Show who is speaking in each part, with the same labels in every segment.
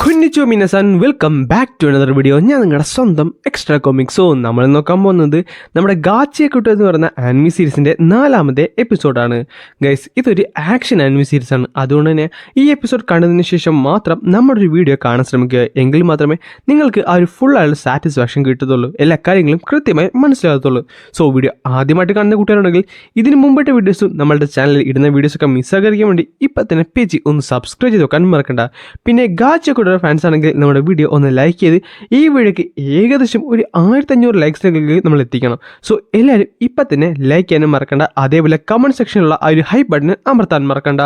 Speaker 1: കുഞ്ഞിച്ചോ മിനസൻ welcome back to another video. ഞാൻ നിങ്ങളുടെ സ്വന്തം എക്സ്ട്രാ കോമിക്സോ. നമ്മൾ നോക്കാൻ പോകുന്നത് നമ്മുടെ ഗാച്ചിയെ കുട്ടു എന്ന് പറയുന്ന ആനിമി സീരീസിൻ്റെ 4ാമത്തെ എപ്പിസോഡാണ്. ഗൈസ്, ഇതൊരു ആക്ഷൻ ആനിമി സീരീസാണ്. അതുകൊണ്ട് തന്നെ ഈ എപ്പിസോഡ് കണ്ടതിന് ശേഷം മാത്രം നമ്മുടെ ഒരു വീഡിയോ കാണാൻ ശ്രമിക്കുക. എങ്കിൽ മാത്രമേ നിങ്ങൾക്ക് ആ ഒരു ഫുൾ ആയുള്ള സാറ്റിസ്ഫാക്ഷൻ കിട്ടത്തുള്ളൂ, എല്ലാ കാര്യങ്ങളും കൃത്യമായി മനസ്സിലാകത്തുള്ളൂ. സോ വീഡിയോ ആദ്യമായിട്ട് കാണുന്ന കൂട്ടുകാരുണ്ടെങ്കിൽ ഇതിന് മുമ്പത്തെ വീഡിയോസും നമ്മളുടെ ചാനലിൽ ഇടുന്ന വീഡിയോസൊക്കെ മിസ്സാകരിക്കാൻ വേണ്ടി ഇപ്പം തന്നെ പേജ് ഒന്ന് സബ്സ്ക്രൈബ് ചെയ്ത് വെക്കാൻ മറക്കണ്ട. പിന്നെ ഗാച്ചിയെ ഫാൻസ് ആണെങ്കിൽ നമ്മുടെ വീഡിയോ ഒന്ന് ലൈക്ക് ചെയ്ത് ഈ വീഡിയോക്ക് ഏകദേശം ഒരു 1500 ലൈക്സിലേക്ക് നമ്മൾ എത്തിക്കണം. സോ എല്ലാവരും ഇപ്പം തന്നെ ലൈക്ക് ചെയ്യാനും മറക്കണ്ട. അതേപോലെ കമൻറ്റ് സെക്ഷനിലുള്ള ആ ഒരു ഹൈപ്പ് ബട്ടൺ അമർത്താൻ മറക്കണ്ട.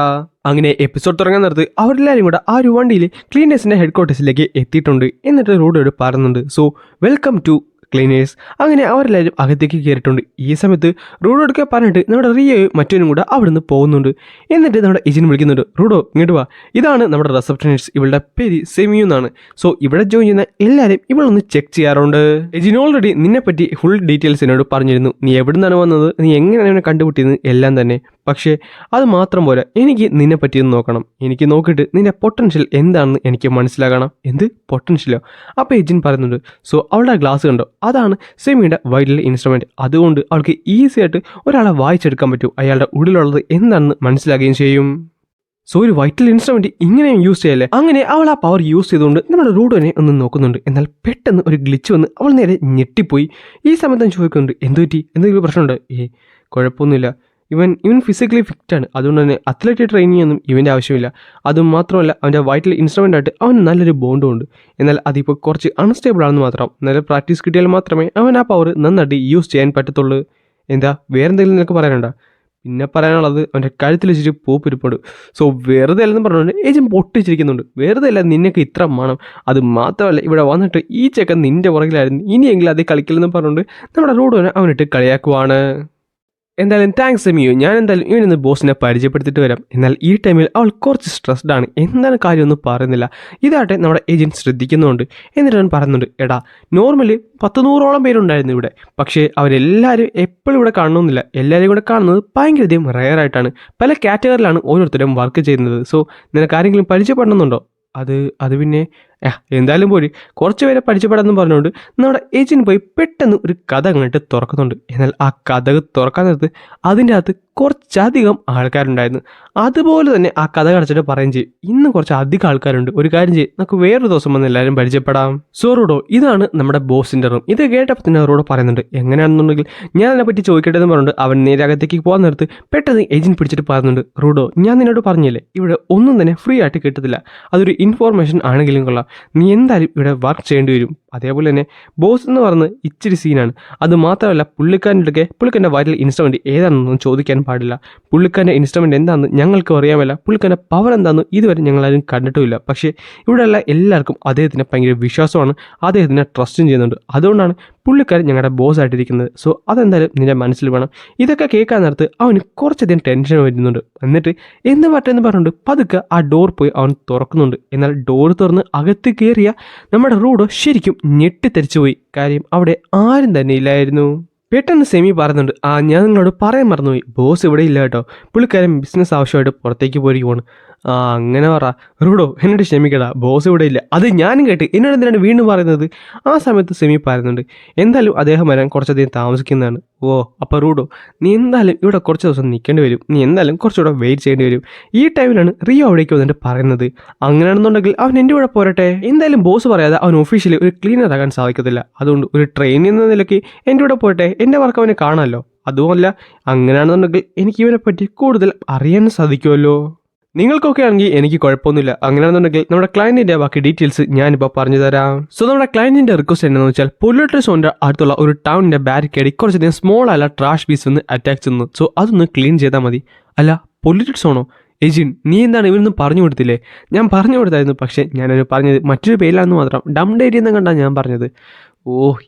Speaker 1: അങ്ങനെ എപ്പിസോഡ് തുടങ്ങാൻ നേരത്ത് അവരെല്ലാവരും കൂടെ ആ ഒരു വണ്ടിയിൽ ക്ലീനേഴ്സിൻ്റെ ഹെഡ് ക്വാർട്ടേഴ്സിലേക്ക് എത്തിയിട്ടുണ്ട്. എന്നിട്ട് റോഡോട് പറയുന്നുണ്ട്, സോ വെൽക്കം ടു ക്ലീനേഴ്സ്. അങ്ങനെ അവരെല്ലാവരും അകത്തേക്ക് കയറിയിട്ടുണ്ട്. ഈ സമയത്ത് റൂഡോടൊക്കെ പറഞ്ഞിട്ട് നമ്മുടെ റിയോയും മറ്റൊന്നും കൂടെ അവിടെ നിന്ന് പോകുന്നുണ്ട്. എന്നിട്ട് നമ്മുടെ എജിനെ വിളിക്കുന്നുണ്ട്, റൂഡോ ഇങ്ങോട്ട് വാ, ഇതാണ് നമ്മുടെ റിസപ്ഷനിസ്റ്റ്, ഇവളുടെ പേര് സെമിയു എന്നാണ്. സോ ഇവിടെ ജോയിൻ ചെയ്യുന്ന എല്ലാവരും ഇവളൊന്ന് ചെക്ക് ചെയ്യാറുണ്ട്. എജിന് ഓൾറെഡി നിന്നെപ്പറ്റി ഫുൾ ഡീറ്റെയിൽസ് എന്നോട് പറഞ്ഞിരുന്നു, നീ എവിടെ നിന്നാണ് വന്നത്, നീ എങ്ങനെയാണ് കണ്ടുപിട്ടിയത് എല്ലാം തന്നെ. പക്ഷേ അത് മാത്രം പോലെ എനിക്ക് നിന്നെ പറ്റിയൊന്ന് നോക്കണം. എനിക്ക് നോക്കിയിട്ട് നിന്റെ പൊട്ടൻഷ്യൽ എന്താണെന്ന് എനിക്ക് മനസ്സിലാക്കണം. എന്ത് പൊട്ടൻഷ്യലോ? അപ്പോൾ എജിൻ പറയുന്നുണ്ട്, സോ അവളുടെ ഗ്ലാസ് കണ്ടോ, അതാണ് സെമിയുടെ വൈറ്റൽ ഇൻസ്ട്രുമെൻറ്റ്. അതുകൊണ്ട് അവൾക്ക് ഈസി ആയിട്ട് ഒരാളെ വായിച്ചെടുക്കാൻ പറ്റും, അയാളുടെ ഉള്ളിലുള്ളത് എന്താണെന്ന് മനസ്സിലാക്കുകയും ചെയ്യും. സോ ഒരു വൈറ്റൽ ഇൻസ്ട്രുമെൻറ്റ് ഇങ്ങനെയും യൂസ് ചെയ്യല്ലേ. അങ്ങനെ അവൾ ആ പവർ യൂസ് ചെയ്തുകൊണ്ട് നമ്മുടെ റൂഡോനെ ഒന്ന് നോക്കുന്നുണ്ട്. എന്നാൽ പെട്ടെന്ന് ഒരു ഗ്ലിച്ച് വന്ന് അവൾ നേരെ ഞെട്ടിപ്പോയി. ഈ സമയത്ത് ചോദിക്കുന്നുണ്ട്, എന്തു പറ്റി, എന്തെങ്കിലും പ്രശ്നമുണ്ട്? കുഴപ്പമൊന്നുമില്ല, ഇവൻ ഫിസിക്കലി ഫിറ്റാണ്, അതുകൊണ്ട് തന്നെ അത്ലറ്റിക് ട്രെയിനിങ് ഒന്നും ഇവൻ്റെ ആവശ്യമില്ല. അതുമാത്രമല്ല അവൻ്റെ വൈറ്റൽ ഇൻസ്ട്രുമെൻ്റായിട്ട് അവന് നല്ലൊരു ബോണ്ടും ഉണ്ട്. എന്നാൽ അതിപ്പോൾ കുറച്ച് അൺസ്റ്റേബിൾ ആണെന്ന് മാത്രം. നല്ല പ്രാക്ടീസ് കിട്ടിയാൽ മാത്രമേ അവൻ ആ പവർ നന്നായിട്ട് യൂസ് ചെയ്യാൻ പറ്റത്തുള്ളൂ. എന്താ വേറെ എന്തെങ്കിലും നിനക്ക് പറയാനുണ്ടോ? പിന്നെ പറയാനുള്ളത് അവൻ്റെ കഴുത്തിൽ വെച്ചിട്ട് പൂപ്പിരിപ്പുണ്ട്. സോ വെറുതെ അല്ലെന്ന് പറഞ്ഞുകൊണ്ട് ഏജന്റ് പൊട്ടിച്ചിരിക്കുന്നുണ്ട്. വെറുതെ അല്ല നിനക്ക് ഇത്ര മണം. അത് മാത്രമല്ല ഇവിടെ വന്നിട്ട് ഈ ചെക്കൻ നിൻ്റെ പുറകിലായിരുന്നു, ഇനിയെങ്കിലും അത് കളിക്കില്ലെന്ന് പറഞ്ഞുകൊണ്ട് നമ്മുടെ റോഡോനെ അവനിട്ട് കളിയാക്കുവാണ്. എന്തായാലും താങ്ക്സ് സെമിയോ, ഞാൻ എന്തായാലും ഇവനൊന്ന് ബോസിനെ പരിചയപ്പെടുത്തിയിട്ട് വരാം. എന്നാൽ ഈ ടൈമിൽ അവൾ കുറച്ച് സ്ട്രെസ്ഡ് ആണ്. എന്താണ് കാര്യമൊന്നും പറയുന്നില്ല. ഇതാട്ടെ നമ്മുടെ ഏജൻറ്റ് ശ്രദ്ധിക്കുന്നുണ്ട്. എന്നിട്ട് അവൻ പറയുന്നുണ്ട്, എടാ നോർമലി 100-100ഓളം പേരുണ്ടായിരുന്നു ഇവിടെ, പക്ഷേ അവരെല്ലാവരും എപ്പോഴും ഇവിടെ കാണണമെന്നില്ല. എല്ലാവരും കൂടെ കാണുന്നത് ഭയങ്കരധികം റെയർ ആയിട്ടാണ്. പല കാറ്റഗറിയിലാണ് ഓരോരുത്തരും വർക്ക് ചെയ്യുന്നത്. സോ നിനക്ക് ആരെങ്കിലും പരിചയപ്പെടണമെന്നുണ്ടോ? അത് പിന്നെ എന്തായാലും പോയി കുറച്ച് പേരെ പരിചയപ്പെടാമെന്ന് പറഞ്ഞുകൊണ്ട് നമ്മുടെ ഏജന്റ് പോയി പെട്ടെന്ന് ഒരു കഥ അങ്ങോട്ട് തുറക്കുന്നുണ്ട്. എന്നാൽ ആ കഥ തുറക്കാൻ നേരത്ത് അതിൻ്റെ അകത്ത് കുറച്ചധികം ആൾക്കാരുണ്ടായിരുന്നു. അതുപോലെ തന്നെ ആ കഥ കടച്ചിട്ട് പറയുകയും ചെയ്യും, ഇന്നും കുറച്ച് അധികം ആൾക്കാരുണ്ട്, ഒരു കാര്യം ചെയ്യും, നമുക്ക് വേറൊരു ദിവസം വന്ന് എല്ലാവരും പരിചയപ്പെടാം. സോ റൂഡോ, ഇതാണ് നമ്മുടെ ബോസിൻ്റെ റൂം. ഇത് കേട്ടപ്പോൾ തന്നെ റൂഡോ പറയുന്നുണ്ട്, എങ്ങനെയാണെന്നുണ്ടെങ്കിൽ ഞാൻ അതിനെപ്പറ്റി ചോദിക്കട്ടെ എന്ന് പറഞ്ഞിട്ട് അവൻ നേരെ അകത്തേക്ക് പോകാൻ നേരത്ത് പെട്ടെന്ന് ഏജന്റ് പിടിച്ചിട്ട് പറയുന്നുണ്ട്, റൂഡോ ഞാൻ നിന്നോട് പറഞ്ഞില്ലേ ഇവിടെ ഒന്നും തന്നെ ഫ്രീ ആയിട്ട് കിട്ടത്തില്ല, അതൊരു ഇൻഫോർമേഷൻ ആണെങ്കിലും കൊള്ളാം, നീ എന്തായാലും ഇവിടെ വർക്ക് ചെയ്യേണ്ടി വരും. അതേപോലെ തന്നെ ബോസ് എന്ന് പറയുന്നത് ഇച്ചിരി സീനാണ്. അത് മാത്രമല്ല പുള്ളിക്കാരൻ്റെ വൈറ്റൽ ഇൻസ്ട്രുമെൻറ്റ് ഏതാണെന്നൊന്നും ചോദിക്കാൻ പാടില്ല. പുള്ളിക്കാരൻ്റെ ഇൻസ്ട്രുമെൻറ്റ് എന്താണെന്ന് ഞങ്ങൾക്കും അറിയാമല്ല, പുള്ളിക്കാരൻ്റെ പവർ എന്താണെന്ന് ഇതുവരെ ഞങ്ങളാരും കണ്ടിട്ടുമില്ല. പക്ഷേ ഇവിടെയുള്ള എല്ലാവർക്കും അദ്ദേഹത്തിന് ഭയങ്കര വിശ്വാസമാണ്, അദ്ദേഹത്തിനെ ട്രസ്റ്റും ചെയ്യുന്നുണ്ട്. അതുകൊണ്ടാണ് പുള്ളിക്കാരൻ ഞങ്ങളുടെ ബോസ് ആയിട്ടിരിക്കുന്നത്. സോ അതെന്തായാലും നിൻ്റെ മനസ്സിൽ വേണം. ഇതൊക്കെ കേൾക്കാൻ നേരത്ത് അവന് കുറച്ചധികം ടെൻഷൻ വരുന്നുണ്ട്. എന്നിട്ട് എന്ന് പറ്റുമെന്ന് പറഞ്ഞുകൊണ്ട് പതുക്കെ ആ ഡോർ പോയി അവൻ തുറക്കുന്നുണ്ട്. എന്നാൽ ഡോർ തുറന്ന് അകത്ത് കയറിയ നമ്മുടെ റോഡോ ശരിക്കും ഞെട്ടിത്തെറിച്ചു പോയി. കാര്യം അവിടെ ആരും തന്നെ ഇല്ലായിരുന്നു. പെട്ടെന്ന് സെമി പറയുന്നുണ്ട്, ഞാൻ നിങ്ങളോട് പറയാൻ മറന്നുപോയി, ബോസ് ഇവിടെ ഇല്ല കേട്ടോ, പുള്ളിക്കാരൻ ബിസിനസ് ആവശ്യമായിട്ട് പുറത്തേക്ക് പോയിരിക്കുവാണ്. അങ്ങനെ പറ റൂഡോ, എന്നോട് ക്ഷമിക്കടാ, ബോസ് ഇവിടെ ഇല്ല. അത് ഞാനും കേട്ട്, എന്നോട് എന്തിനാണ് വീണ്ടും പറയുന്നത്? ആ സമയത്ത് സെമി പറയുന്നുണ്ട്, എന്തായാലും അദ്ദേഹം വരാൻ കുറച്ചധികം താമസിക്കുന്നതാണ്. അപ്പോൾ റൂഡോ നീ എന്തായാലും ഇവിടെ കുറച്ച് ദിവസം നിൽക്കേണ്ടി വരും, നീ എന്തായാലും കുറച്ചുകൂടെ വെയിറ്റ് ചെയ്യേണ്ടി വരും. ഈ ടൈമിലാണ് റിയോ അവിടേക്ക് വന്നിട്ട് പറയുന്നത്, അങ്ങനെയാണെന്നുണ്ടെങ്കിൽ അവൻ എൻ്റെ കൂടെ പോരട്ടെ. എന്തായാലും ബോസ് പറയാതെ അവൻ ഒഫീഷ്യലി ഒരു ക്ലീനർ ആകാൻ സാധിക്കത്തില്ല, അതുകൊണ്ട് ഒരു ട്രെയിനിൽ എന്ന നിലയ്ക്ക് എൻ്റെ കൂടെ പോരട്ടെ, എൻ്റെ വർക്ക് അവനെ കാണാമല്ലോ. അതുമല്ല അങ്ങനെയാണെന്നുണ്ടെങ്കിൽ എനിക്ക് ഇവനെ പറ്റി കൂടുതൽ അറിയാൻ സാധിക്കുമല്ലോ. നിങ്ങൾക്കൊക്കെ ആണെങ്കിൽ എനിക്ക് കുഴപ്പമൊന്നുമില്ല. അങ്ങനെയാണെന്നുണ്ടെങ്കിൽ നമ്മുടെ ക്ലയൻറ്റിൻ്റെ ബാക്കി ഡീറ്റെയിൽസ് ഞാനിപ്പോൾ പറഞ്ഞു തരാം. സോ നമ്മുടെ ക്ലയൻറ്റിൻ്റെ റിക്വസ്റ്റ് എന്താണെന്ന് വെച്ചാൽ പൊല്യൂട്ടർ സോണിൻ്റെ അടുത്തുള്ള ഒരു ടൗണിൻ്റെ ബാരിക്കേഡിൽ കുറച്ചധികം സ്മോൾ ആയ ട്രാഷ് പീസ് ഒന്ന് അറ്റാക്ക് ചെയ്യുന്നു. സോ അതൊന്ന് ക്ലീൻ ചെയ്താൽ മതി. അല്ല പൊല്യൂട്ടഡ് സോണോ? എജിൻ നീ എന്താണ് ഇവരൊന്നും പറഞ്ഞു കൊടുത്തില്ലേ? ഞാൻ പറഞ്ഞു കൊടുത്തായിരുന്നു, പക്ഷേ ഞാനത് പറഞ്ഞത് മറ്റൊരു പേരിലാണെന്ന് മാത്രം. ഡംഡ് ഏരിയ എന്ന് കണ്ടാണ് ഞാൻ പറഞ്ഞത്.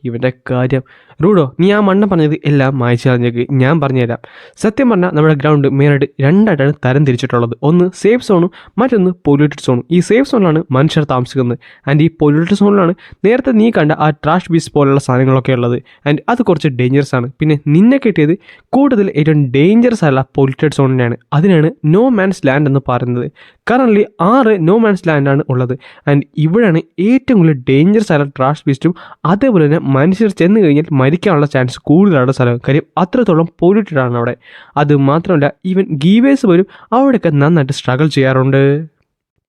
Speaker 1: ഇവൻ്റെ കാര്യം. റൂഡോ നീ ആ മണ്ണ പറഞ്ഞത് എല്ലാം മായ്ച്ചു കളഞ്ഞേക്ക്, ഞാൻ പറഞ്ഞുതരാം. സത്യം പറഞ്ഞാൽ നമ്മുടെ ഗ്രൗണ്ട് മെയിനായിട്ട് രണ്ടായിട്ടാണ് തരം തിരിച്ചിട്ടുള്ളത്. ഒന്ന് സേഫ് സോണും മറ്റൊന്ന് പൊല്യൂട്ടഡ് സോണും. ഈ സേഫ് സോണിലാണ് മനുഷ്യർ താമസിക്കുന്നത് ആൻഡ് ഈ പൊല്യൂട്ടഡ് സോണിലാണ് നേരത്തെ നീ കണ്ട ആ ട്രാഷ് ബീസ് പോലുള്ള സാധനങ്ങളൊക്കെ ഉള്ളത്. ആൻഡ് അത് കുറച്ച് ഡേഞ്ചറസ് ആണ്. പിന്നെ നിന്നെ കിട്ടിയത് കൂടുതൽ ഏറ്റവും ഡേഞ്ചറസ് ആയുള്ള പൊല്യൂട്ടഡ് സോണിനെയാണ്. അതിനാണ് നോ മാൻസ് ലാൻഡ് എന്ന് പറയുന്നത്. കറൻ്റ്ലി 6 നോ മാൻസ് ലാൻഡാണ് ഉള്ളത്. ആൻഡ് ഇവിടെയാണ് ഏറ്റവും കൂടുതൽ ഡേഞ്ചറസ് ആയ ട്രാഷ് ബീസ്റ്റും അതേപോലെ തന്നെ മനുഷ്യർ ചെന്ന് കഴിഞ്ഞാൽ മരിക്കാനുള്ള ചാൻസ് കൂടുതലാണ് സ്ഥലം. കാര്യം അത്രത്തോളം പൊല്യൂട്ടഡ് ആണ് അവിടെ. അത് മാത്രമല്ല ഈവൻ ഗീവേഴ്സ് പോലും അവിടെയൊക്കെ നന്നായിട്ട് സ്ട്രഗിൾ ചെയ്യാറുണ്ട്.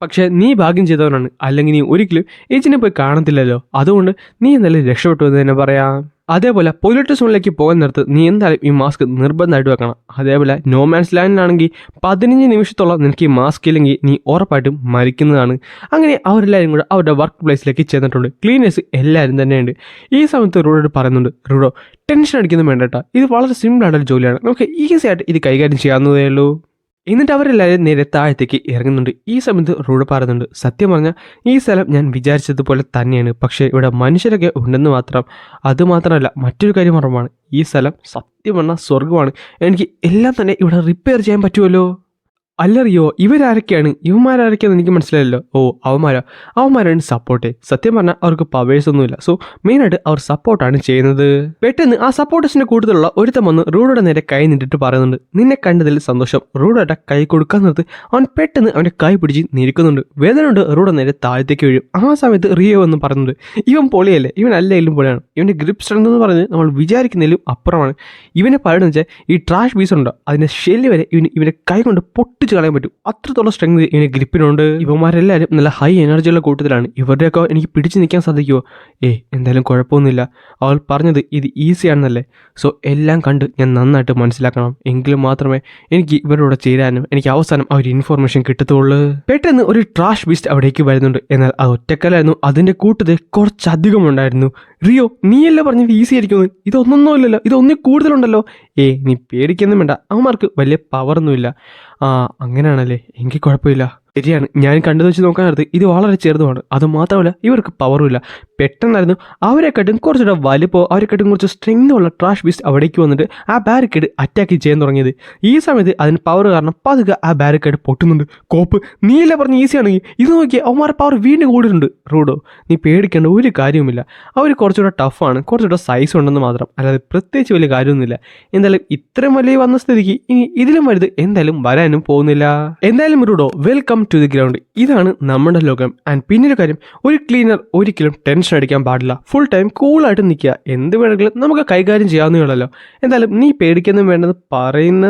Speaker 1: പക്ഷേ നീ ഭാഗ്യം ചെയ്തവനാണ്, അല്ലെങ്കിൽ നീ ഒരിക്കലും ഏജിനെ പോയി കാണത്തില്ലല്ലോ. അതുകൊണ്ട് നീ എന്തായാലും രക്ഷപ്പെട്ടു എന്ന് തന്നെ പറയാം. അതേപോലെ പൊല്യൂട്ടഡ് സോണിലേക്ക് പോകാൻ നേരത്ത് നീ എന്തായാലും ഈ മാസ്ക് നിർബന്ധമായിട്ട് വെക്കണം. അതേപോലെ നോ മാൻസ് ലാൻഡിലാണെങ്കിൽ 15 നിമിഷത്തോളം നിനക്ക് ഈ മാസ്ക് ഇല്ലെങ്കിൽ നീ ഉറപ്പായിട്ടും മരിക്കുന്നതാണ്. അങ്ങനെ അവരെല്ലാവരും കൂടെ അവരുടെ വർക്ക് പ്ലേസിലേക്ക് ചെന്നിട്ടുണ്ട്. ക്ലീനേഴ്സ് എല്ലാവരും തന്നെയുണ്ട്. ഈ സമയത്ത് റൂഡോട് പറയുന്നുണ്ട്, റൂഡോ ടെൻഷൻ അടിക്കൊന്നും വേണ്ട കേട്ടോ, ഇത് വളരെ സിമ്പിളായിട്ടൊരു ജോലിയാണ്, നമുക്ക് ഈസി ആയിട്ട് ഇത് കൈകാര്യം ചെയ്യാവുന്നതേ ഉള്ളൂ. എന്നിട്ട് അവരെല്ലാവരും നേരെ താഴത്തേക്ക് ഇറങ്ങുന്നുണ്ട്. ഈ സമയത്ത് റൂഡ് പറയുന്നുണ്ട്, സത്യം പറഞ്ഞാൽ ഈ സ്ഥലം ഞാൻ വിചാരിച്ചതുപോലെ തന്നെയാണ്, പക്ഷേ ഇവിടെ മനുഷ്യരൊക്കെ ഉണ്ടെന്ന് മാത്രം. അതുമാത്രമല്ല മറ്റൊരു കാര്യം ഉറപ്പാണ്, ഈ സ്ഥലം സത്യം പറഞ്ഞാൽ സ്വർഗമാണ്. എനിക്ക് എല്ലാം തന്നെ ഇവിടെ റിപ്പയർ ചെയ്യാൻ പറ്റുമല്ലോ. അല്ലറിയോ ഇവരാരൊക്കെയാണ്, ഇവന്മാരാരൊക്കെയാണെന്ന് എനിക്ക് മനസ്സിലായല്ലോ. ഓ അവന്മാരാണ് സപ്പോർട്ട്. സത്യം പറഞ്ഞാൽ അവർക്ക് പവേഴ്സ് ഒന്നുമില്ല. സോ മെയിനായിട്ട് അവർ സപ്പോർട്ടാണ് ചെയ്യുന്നത്. പെട്ടെന്ന് ആ സപ്പോർട്ടേഴ്സിന്റെ കൂട്ടത്തിലുള്ള ഒരുത്തം വന്ന് റൂഡോയുടെ നേരെ കൈ നീട്ടിട്ട് പറയുന്നുണ്ട്, നിന്നെ കണ്ടതിൽ സന്തോഷം. റൂഡോയുടെ കൈ കൊടുക്കാൻ നിർത്ത്. അവൻ പെട്ടെന്ന് അവൻ്റെ കൈ പിടിച്ച് നിൽക്കുന്നുണ്ട്. വേദന കൊണ്ട് റൂഡോ നേരെ താഴത്തേക്ക് വീഴും. ആ സമയത്ത് റിയോ എന്ന് പറയുന്നുണ്ട്, ഇവൻ പൊളിയല്ലേ, ഇവൻ അല്ലെങ്കിലും പൊളിയാണ്. ഇവൻ്റെ ഗ്രിപ്പ് സ്ട്രെങ്ത് എന്ന് പറയുന്നത് നമ്മൾ വിചാരിക്കുന്നതിലും അപ്പുറമാണ്. ഇവനെ പറയുന്നത് വെച്ചാൽ ഈ ട്രാഷ് പീസ് ഉണ്ടോ അതിൻ്റെ ഷെല്ല് വരെ ഇവൻ്റെ കൈ കൊണ്ട് പൊട്ടിച്ച് കളയാൻ പറ്റും. അത്രത്തോളം സ്ട്രെങ്ത് ഇവന് ഗ്രിപ്പിനുണ്ട്. ഇവന്മാരെല്ലാവരും നല്ല ഹൈ എനർജിയുള്ള കൂട്ടത്തിലാണ്. ഇവരുടെയൊക്കെ എനിക്ക് പിടിച്ചു നിൽക്കാൻ സാധിക്കുമോ? എന്തായാലും കുഴപ്പമൊന്നുമില്ല. അവൾ പറഞ്ഞത് ഇത് ഈസിയാണെന്നല്ലേ. സോ എല്ലാം കണ്ട് ഞാൻ നന്നായിട്ട് മനസ്സിലാക്കണം, എങ്കിലും മാത്രമേ എനിക്ക് ഇവരോട് ചേരാനും എനിക്ക് അവസാനം ആ ഒരു ഇൻഫോർമേഷൻ കിട്ടത്തുള്ളൂ. പെട്ടെന്ന് ഒരു ട്രാഷ് ബീസ്റ്റ് അവിടേക്ക് വരുന്നുണ്ട്. എന്നാൽ അത് ഒറ്റക്കലായിരുന്നു, അതിൻ്റെ കൂട്ടത്തിൽ കുറച്ചധികം ഉണ്ടായിരുന്നു. റിയോ നീയല്ലേ പറഞ്ഞത് ഈസി ആയിരിക്കും, ഇതൊന്നൊന്നും ഇല്ലല്ലോ, ഇതൊന്നും കൂടുതലുണ്ടല്ലോ. നീ പേടിക്കൊന്നും വേണ്ട, അവന്മാർക്ക് വലിയ പവറൊന്നുമില്ല. അങ്ങനെയാണല്ലേ, എങ്കിൽ കുഴപ്പമില്ല. ശരിയാണ്, ഞാൻ കണ്ടു വെച്ച് നോക്കാനടുത്ത് ഇത് വളരെ ചെറുതുമാണ്. അത് മാത്രമല്ല ഇവർക്ക് പവറുമില്ല. പെട്ടെന്നായിരുന്നു അവരെക്കാട്ടും കുറച്ചുകൂടെ വലിപ്പോ അവരെക്കാട്ടും കുറച്ച് സ്ട്രെങ്ത് ഉള്ള ട്രാഷ് ബീസ്റ്റ് അവിടേക്ക് വന്നിട്ട് ആ ബാരിക്കേഡ് അറ്റാക്ക് ചെയ്യാൻ തുടങ്ങിയത്. ഈ സമയത്ത് അതിന് പവർ കാരണം പതുക്കെ ആ ബാരിക്കേഡ് പൊട്ടുന്നുണ്ട്. കോപ്പ് നീയല്ലേ പറഞ്ഞ് ഈസിയാണെങ്കിൽ ഇത് നോക്കിയാൽ അവന്മാരുടെ പവർ വീണ്ടും കൂടിയിട്ടുണ്ട്. റൂഡോ നീ പേടിക്കേണ്ട ഒരു കാര്യവുമില്ല, അവർ കുറച്ചുകൂടെ ടഫാണ്, കുറച്ചുകൂടെ സൈസ് ഉണ്ടെന്ന് മാത്രം, അല്ലാതെ പ്രത്യേകിച്ച് വലിയ കാര്യമൊന്നുമില്ല. എന്തായാലും ഇത്രയും വലിയ വന്ന സ്ഥിതിക്ക് ഇനി ഇതിലും വലുത് എന്തായാലും വരാനും പോകുന്നില്ല. എന്തായാലും Trudeau welcome to the ground. ഇതാണ് നമ്മുടെ ലോകം. ആൻഡ് പിന്നൊരു കാര്യം, ഒരു ക്ലീനർ ഒരിക്കലും ടെൻഷൻ അടിക്കാൻ പാടില്ല. ഫുൾ ടൈം കൂളായിട്ട് നിൽക്കുക. എന്ത് വേണമെങ്കിലും നമുക്ക് കൈകാര്യം ചെയ്യാവുന്നതല്ലോ. എന്തായാലും നീ പേടിക്കൊന്നും വേണ്ടെന്ന് പറയുന്ന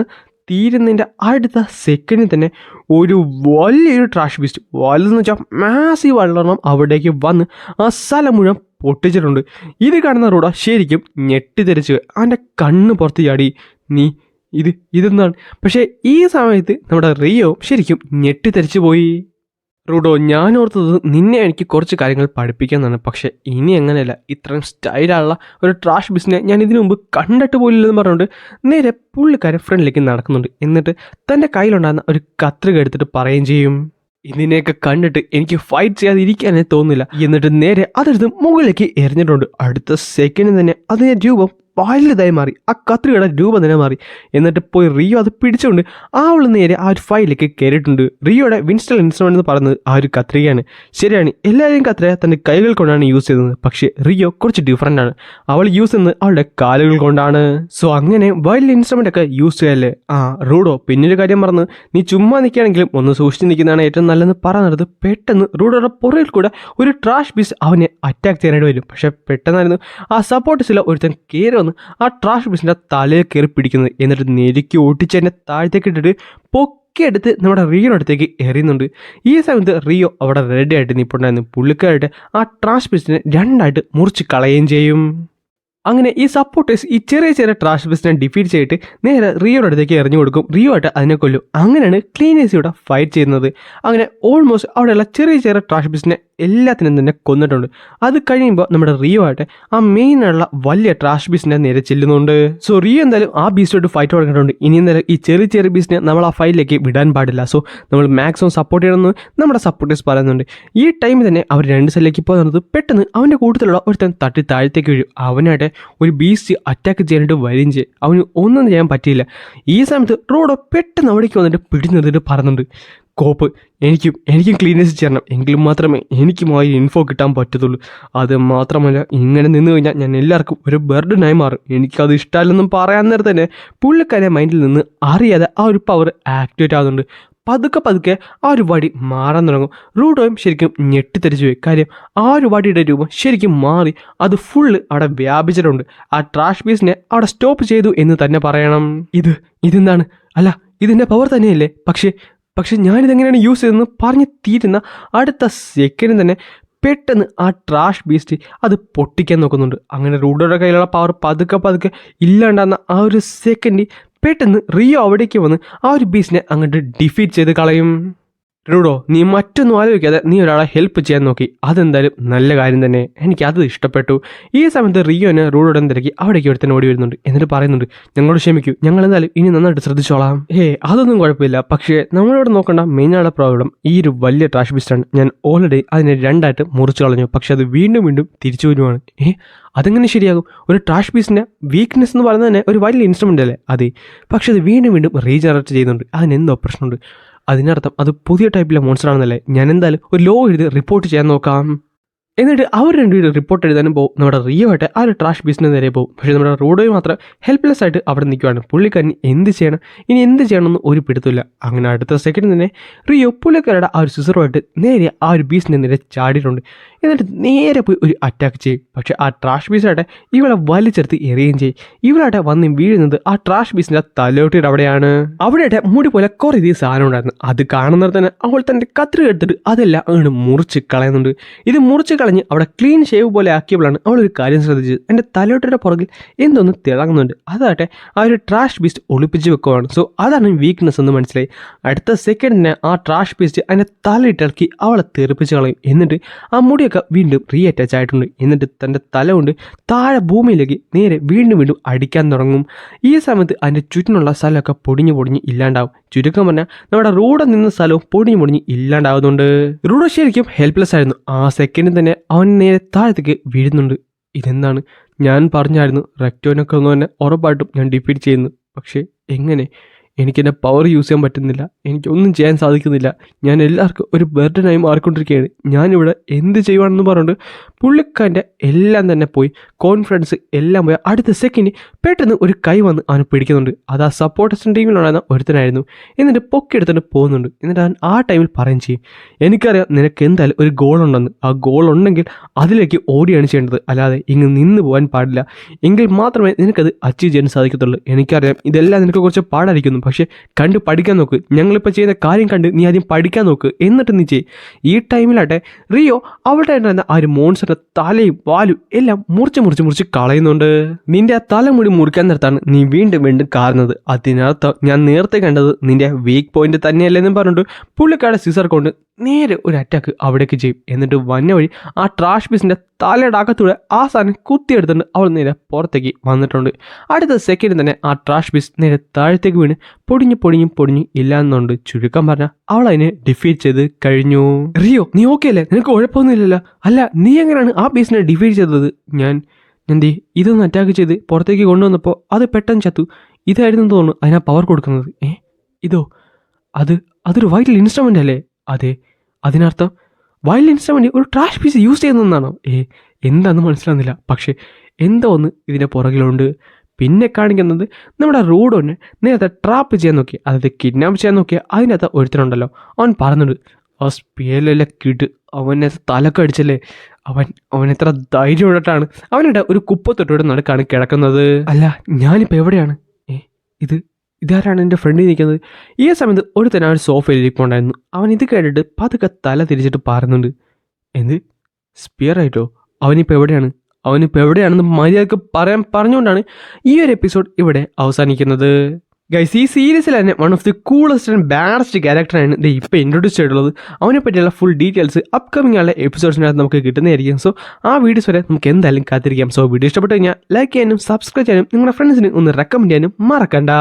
Speaker 1: തീരുന്നതിൻ്റെ അടുത്ത സെക്കൻഡിൽ തന്നെ ഒരു വലിയൊരു ട്രാഷ് ബീസ്റ്റ്, വലുതെന്ന് വെച്ചാൽ മാസീവ് വളരണം, അവിടേക്ക് വന്ന് ആ സ്ഥലം മുഴുവൻ പൊട്ടിച്ചിട്ടുണ്ട്. ഇത് കാണുന്ന റൂഡ ശരിക്കും ഞെട്ടിത്തെറിച്ച് അവൻ്റെ കണ്ണ് പുറത്ത് ചാടി. ഇതെന്താണ്? പക്ഷേ ഈ സമയത്ത് നമ്മുടെ റിയോ ശരിക്കും ഞെട്ടിത്തെറിച്ച് പോയി. റൂഡോ ഞാൻ ഓർത്തത് നിന്നെ എനിക്ക് കുറച്ച് കാര്യങ്ങൾ പഠിപ്പിക്കാമെന്നാണ്, പക്ഷേ ഇനി അങ്ങനെയല്ല. ഇത്രയും സ്റ്റൈലുള്ള ഒരു ട്രാഷ് ബിസിനെ ഞാൻ ഇതിനു മുമ്പ് കണ്ടിട്ട് പോലില്ലെന്ന് പറഞ്ഞുകൊണ്ട് നേരെ പുള്ളിക്കാരൻ ഫ്രണ്ടിലേക്ക് നടക്കുന്നുണ്ട്. എന്നിട്ട് തൻ്റെ കയ്യിലുണ്ടാകുന്ന ഒരു കത്രിക എടുത്തിട്ട് പറയുകയും ചെയ്യും, ഇതിനെയൊക്കെ കണ്ടിട്ട് എനിക്ക് ഫൈറ്റ് ചെയ്യാതെ ഇരിക്കാനേ തോന്നില്ല. എന്നിട്ട് നേരെ അതെടുത്ത് മുകളിലേക്ക് എറിഞ്ഞിട്ടുണ്ട്. അടുത്ത സെക്കൻഡിൽ തന്നെ അതിൻ്റെ രൂപം വലുതായി മാറി. ആ കത്രികയുടെ രൂപം തന്നെ മാറി. എന്നിട്ട് പോയി റിയോ അത് പിടിച്ചുകൊണ്ട് അവൾ നേരെ ആ ഒരു ഫയലിലേക്ക് കയറിയിട്ടുണ്ട്. റിയോയുടെ വിൻസ്റ്റൽ ഇൻസ്ട്രുമെന്റ് എന്ന് പറയുന്നത് ആ ഒരു കത്രികയാണ്. ശരിയാണ്, എല്ലാവരും കത്രിക തൻ്റെ കൈകൾ കൊണ്ടാണ് യൂസ് ചെയ്യുന്നത്. പക്ഷേ റിയോ കുറച്ച് ഡിഫറൻ്റ് ആണ്. അവൾ യൂസ് ചെയ്യുന്നത് അവളുടെ കാലുകൾ കൊണ്ടാണ്. സോ അങ്ങനെ വലിയ ഇൻസ്ട്രുമെന്റ് ഒക്കെ യൂസ് ചെയ്യല്ലേ. റൂഡോ പിന്നൊരു കാര്യം പറഞ്ഞു, നീ ചുമ്മാ നിൽക്കുകയാണെങ്കിലും ഒന്ന് സൂക്ഷിച്ച് നിൽക്കുന്നതാണ് ഏറ്റവും നല്ലതെന്ന് പറയുന്നത്. പെട്ടെന്ന് റൂഡോയുടെ പുറകിൽ കൂടെ ഒരു ട്രാഷ് ബീസ് അവനെ അറ്റാക്ക് ചെയ്യാനായിട്ട് വരും. പക്ഷെ പെട്ടെന്നായിരുന്നു ആ സപ്പോർട്ടേഴ്സിലെ ഒരുത്തൻ കയറി വന്ന് ആ ട്രാഷ് ബീസിൻ്റെ തലയിൽ കയറി പിടിക്കുന്നത്. എന്നിട്ട് നെരുക്കി ഒട്ടിച്ച് എന്നെ താഴത്തേക്ക് ഇട്ടിട്ട് പൊക്കിയെടുത്ത് നമ്മുടെ റിയോയുടെ അടുത്തേക്ക് എറിയുന്നുണ്ട്. ഈ സമയത്ത് റിയോ അവിടെ റെഡി ആയിട്ട് നിൽപ്പുണ്ടായിരുന്നു. പുള്ളിക്കാരായിട്ട് ആ ട്രാഷ് ബീസിനെ രണ്ടായിട്ട് മുറിച്ച് കളയുകയും ചെയ്യും. അങ്ങനെ ഈ സപ്പോർട്ടേഴ്സ് ഈ ചെറിയ ട്രാഷ് ബീസിനെ ഡിഫീറ്റ് ചെയ്തിട്ട് നേരെ റിയോയുടെ അടുത്തേക്ക് എറിഞ്ഞു കൊടുക്കും. റിയോ ആയിട്ട് അതിനെ കൊല്ലും. അങ്ങനെയാണ് ക്ലീനേഴ്സ് ഇവിടെ ഫൈറ്റ് ചെയ്യുന്നത്. അങ്ങനെ ഓൾമോസ്റ്റ് അവിടെയുള്ള ചെറിയ ട്രാഷ് ബീസിനെ എല്ലാത്തിനും തന്നെ കൊന്നിട്ടുണ്ട്. അത് കഴിയുമ്പോൾ നമ്മുടെ റിയോ ആയിട്ട് ആ മെയിനുള്ള വലിയ ട്രാഷ് ബീസ്റ്റിനെ നേരെ ചെല്ലുന്നുണ്ട്. സോ റിയോ എന്തായാലും ആ ബീസ്റ്റുമായിട്ട് ഫൈറ്റ് തുടങ്ങിയിട്ടുണ്ട്. ഇനി എന്തായാലും ഈ ചെറിയ ചെറിയ ബീസ്റ്റിനെ നമ്മൾ ആ ഫൈറ്റിലേക്ക് വിടാൻ പാടില്ല. സോ നമ്മൾ മാക്സിമം സപ്പോർട്ട് ചെയ്യണമെന്ന് നമ്മുടെ സപ്പോർട്ടേഴ്സ് പറയുന്നുണ്ട്. ഈ ടൈമിൽ തന്നെ അവർ 2 സൈഡിലേക്ക് പോകുന്നത് പെട്ടെന്ന് അവൻ്റെ കൂട്ടത്തിലുള്ള ഒരുത്തൻ തട്ടി താഴത്തേക്ക് വീഴും. അവനായിട്ട് ഒരു ബീസ്റ്റ് അറ്റാക്ക് ചെയ്യാനായിട്ട് വരികയും ചെയ്യും. അവന് ഒന്നും ചെയ്യാൻ പറ്റിയില്ല. ഈ സമയത്ത് റോഡോ പെട്ടെന്ന് അവിടേക്ക് വന്നിട്ട് പിടിനിർത്തിട്ട് പറയുന്നുണ്ട്, കോപ്പ് എനിക്കും ക്ലീനേഴ്സ് ചെയ്യണം, എങ്കിലും മാത്രമേ എനിക്കുമായി ഇൻഫോ കിട്ടാൻ പറ്റത്തുള്ളൂ. അത് മാത്രമല്ല ഇങ്ങനെ നിന്ന് കഴിഞ്ഞാൽ ഞാൻ എല്ലാവർക്കും ഒരു ബർഡനായി മാറും. എനിക്കത് ഇഷ്ടമല്ലെന്നും പറയാൻ നേരം തന്നെ പുള്ളിക്കാരെ മൈൻഡിൽ നിന്ന് അറിയാതെ ആ ഒരു പവർ ആക്ടിവേറ്റ് ആകുന്നുണ്ട്. പതുക്കെ ആ ഒരു വടി മാറാൻ തുടങ്ങും. റൂഡോയും ശരിക്കും ഞെട്ടിത്തെറിച്ചു പോയി. കാര്യം ആ ഒരു വടിയുടെ രൂപം ശരിക്കും മാറി അത് ഫുള്ള് അവിടെ വ്യാപിച്ചിട്ടുണ്ട്. ആ ട്രാഷ് പീസിനെ അവിടെ സ്റ്റോപ്പ് ചെയ്തു എന്ന് തന്നെ പറയണം. ഇതെന്താണ്? അല്ല ഇതിൻ്റെ പവർ തന്നെയല്ലേ? പക്ഷേ ഞാനിതെങ്ങനെയാണ് യൂസ് ചെയ്തതെന്ന് പറഞ്ഞ് തീരുന്ന അടുത്ത സെക്കൻഡ് തന്നെ പെട്ടെന്ന് ആ ട്രാഷ് ബീസ്റ്റ് അത് പൊട്ടിക്കാൻ നോക്കുന്നുണ്ട്. അങ്ങനെ റൂഡോയുടെ കയ്യിലുള്ള പവർ പതുക്കെ ഇല്ലാണ്ടാകുന്ന ആ ഒരു സെക്കൻഡ് പെട്ടെന്ന് റിയോ അവിടേക്ക് വന്ന് ആ ഒരു ബീസ്റ്റിനെ അങ്ങോട്ട് ഡിഫീറ്റ് ചെയ്ത് കളയും. റൂഡോ, നീ മറ്റൊന്നും ആലോചിക്കാതെ നീ ഒരാളെ ഹെൽപ്പ് ചെയ്യാൻ നോക്കി. അതെന്തായാലും നല്ല കാര്യം തന്നെ, എനിക്കത് ഇഷ്ടപ്പെട്ടു. ഈ സമയത്ത് റിയോനെ റൂഡോടെ തിരക്കി അവിടേക്ക് ഒരുത്തന്നെ ഓടി വരുന്നുണ്ട്. എന്നിട്ട് പറയുന്നുണ്ട്, ഞങ്ങളോട് ക്ഷമിക്കൂ, ഞങ്ങൾ എന്തായാലും ഇനി നന്നായിട്ട് ശ്രദ്ധിച്ചോളാം. അതൊന്നും കുഴപ്പമില്ല. പക്ഷേ നമ്മളിവിടെ നോക്കേണ്ട മെയിനായുള്ള പ്രോബ്ലം ഈ ഒരു വലിയ ട്രാഷ് ബീസ്റ്റാണ്. ഞാൻ ഓൾറെഡി അതിനെ 2 മുറിച്ചു കളഞ്ഞു. പക്ഷെ അത് വീണ്ടും തിരിച്ചു വരുവാണ്. അതെങ്ങനെ ശരിയാകും? ഒരു ട്രാഷ് പീസിൻ്റെ വീക്ക്നെസ് എന്ന് പറയുന്നത് തന്നെ ഒരു വലിയ ഇൻസ്ട്രുമെൻ്റ് അല്ലേ? അതെ, പക്ഷെ അത് വീണ്ടും റീജനറേറ്റ് ചെയ്യുന്നുണ്ട്. അതിനെന്തോ പ്രശ്നമുണ്ട്. അതിനർത്ഥം അത് പുതിയ ടൈപ്പിലെ മോൺസ്റ്റർ ആണെന്നല്ലേ? ഞാൻ എന്തായാലും ഒരു ലോ എഴുതി റിപ്പോർട്ട് ചെയ്യാൻ നോക്കാം. എന്നിട്ട് അവർ 2 റിപ്പോർട്ട് എഴുതാനും പോകും. നമ്മുടെ റിയോ ആയിട്ട് ആ ഒരു ട്രാഷ് ബീസിന് നേരെ പോകും. പക്ഷേ നമ്മുടെ റൂഡോയും മാത്രം ഹെൽപ്ലെസ് ആയിട്ട് അവിടെ നിൽക്കുവാണ്. പുള്ളിക്കാരൻ എന്ത് ചെയ്യണമെന്ന് ഒരു പിടുത്തില്ല. അങ്ങനെ അടുത്ത സെക്കൻഡ് തന്നെ റിയോ പുള്ളിക്കാരുടെ ആ ഒരു സിസറുമായിട്ട് നേരെ ആ ഒരു ബീസിനെ നേരെ ചാടിയിട്ടുണ്ട്. എന്നിട്ട് നേരെ പോയി ഒരു അറ്റാക്ക് ചെയ്യും. പക്ഷേ ആ ട്രാഷ് ബീസായിട്ട് ഇവളെ വലിച്ചെടുത്ത് എറിയുകയും ചെയ്യും. ഇവളായിട്ട് വന്ന് വീഴുന്നത് ആ ട്രാഷ് ബീസിൻ്റെ തലോട്ടിയുടെ അവിടെയാണ്. അവിടെയായിട്ട് മുടി പോലെ കുറേ സാധനം ഉണ്ടായിരുന്നു. അത് കാണുന്നത് തന്നെ അവൾ തൻ്റെ കത്രിക എടുത്തിട്ട് അതെല്ലാം അങ്ങോട്ട് മുറിച്ച് കളയുന്നുണ്ട്. ഇത് മുറിച്ച് കളഞ്ഞ് അവിടെ ക്ലീൻ ഷേവ് പോലെ ആക്കിയപ്പോഴാണ് അവളൊരു കാര്യം ശ്രദ്ധിച്ചത്. എൻ്റെ തലോട്ടിയുടെ പുറകിൽ എന്തോന്ന് തിളങ്ങുന്നുണ്ട്. അതാട്ടെ ആ ഒരു ട്രാഷ് ബീസ്റ്റ് ഒളിപ്പിച്ച് വെക്കുവാണ്. സോ അതാണ് വീക്ക്നെസ് എന്ന് മനസ്സിലായി. അടുത്ത സെക്കൻഡിനെ ആ ട്രാഷ് ബീസ്റ്റ് അതിൻ്റെ തലയിട്ടിളക്കി അവളെ തെറിപ്പിച്ച് കളയും. എന്നിട്ട് ആ മുടിയൊക്കെ വീണ്ടും റീഅറ്റാച്ച് ആയിട്ടുണ്ട്. എന്നിട്ട് തൻ്റെ തല കൊണ്ട് താഴെ ഭൂമിയിലേക്ക് നേരെ വീണ്ടും അടിക്കാൻ തുടങ്ങും. ഈ സമയത്ത് അതിൻ്റെ ചുറ്റിനുള്ള സ്ഥലമൊക്കെ പൊടിഞ്ഞ് ഇല്ലാണ്ടാവും. ചുരുക്കം പറഞ്ഞാൽ നമ്മുടെ റൂഡോ നിന്ന സ്ഥലവും പൊടിഞ്ഞ് ഇല്ലാണ്ടാവുന്നുണ്ട്. റൂഡോ ശരിക്കും ഹെൽപ്ലെസ് ആയിരുന്നു. ആ സെക്കൻഡിൽ തന്നെ അവൻ നേരെ താഴത്തേക്ക് വീഴുന്നുണ്ട്. ഇതെന്താണ്? ഞാൻ പറഞ്ഞായിരുന്നു റെക്ടോനൊക്കെ ഒന്നും തന്നെ ഉറപ്പായിട്ടും ഞാൻ ഡിഫീറ്റ് ചെയ്യുന്നു. പക്ഷേ എങ്ങനെ? എനിക്കെൻ്റെ പവർ യൂസ് ചെയ്യാൻ പറ്റുന്നില്ല. എനിക്കൊന്നും ചെയ്യാൻ സാധിക്കുന്നില്ല. ഞാൻ എല്ലാവർക്കും ഒരു ബർഡനായി മാറിക്കൊണ്ടിരിക്കുകയാണ്. ഞാനിവിടെ എന്ത് ചെയ്യുവാണെന്ന് പറഞ്ഞുകൊണ്ട് പുള്ളിക്കാരൻ്റെ എല്ലാം തന്നെ പോയി, കോൺഫിഡൻസ് എല്ലാം പോയി. അടുത്ത സെക്കൻഡ് പെട്ടെന്ന് ഒരു കൈ വന്ന് അവന് പിടിക്കുന്നുണ്ട്. അത് ആ സപ്പോർട്ടേഴ്സിൻ്റെ ടീമിലുണ്ടായിരുന്ന ഒരുത്തനായിരുന്നു. എന്നിട്ട് പൊക്കിയെടുത്തിട്ട് പോകുന്നുണ്ട്. എന്നിട്ട് അവൻ ആ ടൈമിൽ പറയുകയും ചെയ്യും, എനിക്കറിയാം നിനക്ക് എന്തായാലും ഒരു ഗോളുണ്ടെന്ന്. ആ ഗോൾ ഉണ്ടെങ്കിൽ അതിലേക്ക് ഓടിയാണ് ചെയ്യേണ്ടത്, അല്ലാതെ ഇങ്ങ് നിന്ന് പോകാൻ പാടില്ല. എങ്കിൽ മാത്രമേ നിനക്കത് അച്ചീവ് ചെയ്യാൻ സാധിക്കത്തുള്ളൂ. എനിക്കറിയാം ഇതെല്ലാം നിനക്ക് കുറച്ച് പാടായിരിക്കുന്നു. പക്ഷേ കണ്ട് പഠിക്കാൻ നോക്ക്. ഞങ്ങളിപ്പോൾ ചെയ്യുന്ന കാര്യം കണ്ട് നീ ആദ്യം പഠിക്കാൻ നോക്ക്, എന്നിട്ട് നീ ചെയ്യും. ഈ ടൈമിലാട്ടെ റിയോ അവിടെ ഉണ്ടായിരുന്ന ആ ഒരു മോൺസ്റ്ററിൻ്റെ തലയും വാലും എല്ലാം മുറിച്ച് കളയുന്നുണ്ട്. നിന്റെ ആ തലമുടി മുറിക്കാൻ നേരത്താണ് നീ വീണ്ടും കാണുന്നത്. അതിനർത്ഥം ഞാൻ നേരത്തെ കണ്ടത് നിന്റെ വീക്ക് പോയിന്റ് തന്നെയല്ലെന്നും പറഞ്ഞിട്ട് പുള്ളിക്കാരുടെ സിസർ കൊണ്ട് നേരെ ഒരു അറ്റാക്ക് അവിടേക്ക് ചെയ്യും. എന്നിട്ട് വന്ന വഴി ആ ട്രാഷ് പീസിൻ്റെ തലയുടെ അകത്തൂടെ ആ സാധനം കുത്തിയെടുത്തിട്ട് അവൾ നേരെ പുറത്തേക്ക് വന്നിട്ടുണ്ട്. അടുത്ത സെക്കൻഡ് തന്നെ ആ ട്രാഷ് പീസ് നേരെ താഴത്തേക്ക് വീണ് പൊടിഞ്ഞ് ഇല്ലാന്നുണ്ട്. ചുരുക്കം പറഞ്ഞാൽ അവൾ അതിനെ ഡിഫീറ്റ് ചെയ്ത് കഴിഞ്ഞു. റിയോ, നീ ഓക്കെ അല്ലേ? നിനക്ക് കുഴപ്പമൊന്നുമില്ലല്ലോ? അല്ല, നീ എങ്ങനെയാണ് ആ പീസിനെ ഡിഫീറ്റ് ചെയ്തത്? ഞാൻ ഇതൊന്ന് അറ്റാക്ക് ചെയ്ത് പുറത്തേക്ക് കൊണ്ടുവന്നപ്പോൾ അത് പെട്ടെന്ന് ചത്തു. ഇതായിരുന്നു തോന്നുന്നു അതിനാ പവർ കൊടുക്കുന്നത്. അതൊരു വൈറ്റൽ ഇൻസ്ട്രുമെൻ്റ് അല്ലേ? അതെ, അതിനർത്ഥം വൈൽഡ് ഇൻസ്ട്രുമെൻ്റ് ഒരു ട്രാഷ് പീസ് യൂസ് ചെയ്യുന്നതെന്നാണോ? എന്താണെന്ന് മനസ്സിലാകുന്നില്ല. പക്ഷേ എന്തോ ഒന്ന് ഇതിൻ്റെ പുറകിലുണ്ട്. പിന്നെ കാണിക്കുന്നത് നമ്മുടെ റൂഡോനെ നേരത്തെ ട്രാപ്പ് ചെയ്യാൻ നോക്കി, അതായത് കിഡ്നാപ്പ് ചെയ്യാൻ നോക്കിയ അതിനകത്ത് ഒരുത്തനുണ്ടല്ലോ. അവൻ പറഞ്ഞുണ്ട്, ആ സ്പിയറിലെ കിഡ് അവനെ തലക്ക് അടിച്ചല്ലേ, അവൻ എത്ര ധൈര്യം ഉണ്ടിട്ടാണ് അവനിടെ ഒരു കുപ്പത്തൊട്ടോടെ നടക്കാണ് കിടക്കുന്നത്. അല്ല, ഞാനിപ്പോൾ എവിടെയാണ്? ഇതാരാണ് എൻ്റെ ഫ്രണ്ടിൽ നിൽക്കുന്നത്? ഈ സമയത്ത് ഒരുത്തന ഒരു സോഫയിൽ ഇരിപ്പുണ്ടായിരുന്നു. അവൻ ഇത് കേട്ടിട്ട് പതുക്കെ തല തിരിച്ചിട്ട് പറയുന്നുണ്ട്, എന്ത് സ്പിയർ ആയിട്ടോ? അവനിപ്പോൾ എവിടെയാണെന്ന് മര്യാദക്ക് പറഞ്ഞുകൊണ്ടാണ് ഈ ഒരു എപ്പിസോഡ് ഇവിടെ അവസാനിക്കുന്നത്. ഗൈസ് ഈ സീരീസിൽ തന്നെ one of the coolest and baddest ക്യാരക്ടറാണ് ഇത് ഇപ്പോൾ ഇൻട്രൊഡ്യൂസ് ചെയ്തിട്ടുള്ളത്. അവനെ പറ്റിയുള്ള ഫുൾ ഡീറ്റെയിൽസ് അപ്കമിംഗ് ആയുള്ള എപ്പിസോഡ്സിനകത്ത് നമുക്ക് കിട്ടുന്നതായിരിക്കും. സോ ആ വീഡിയോസ് വരെ നമുക്ക് എന്തായാലും കാത്തിരിക്കാം. സോ വീഡിയോ ഇഷ്ടപ്പെട്ട് കഴിഞ്ഞാൽ ലൈക്ക് ചെയ്യാനും സബ്സ്ക്രൈബ് ചെയ്യാനും നിങ്ങളുടെ ഫ്രണ്ട്സിന് ഒന്ന് റെക്കമെൻഡ് ചെയ്യാനും മറക്കണ്ട.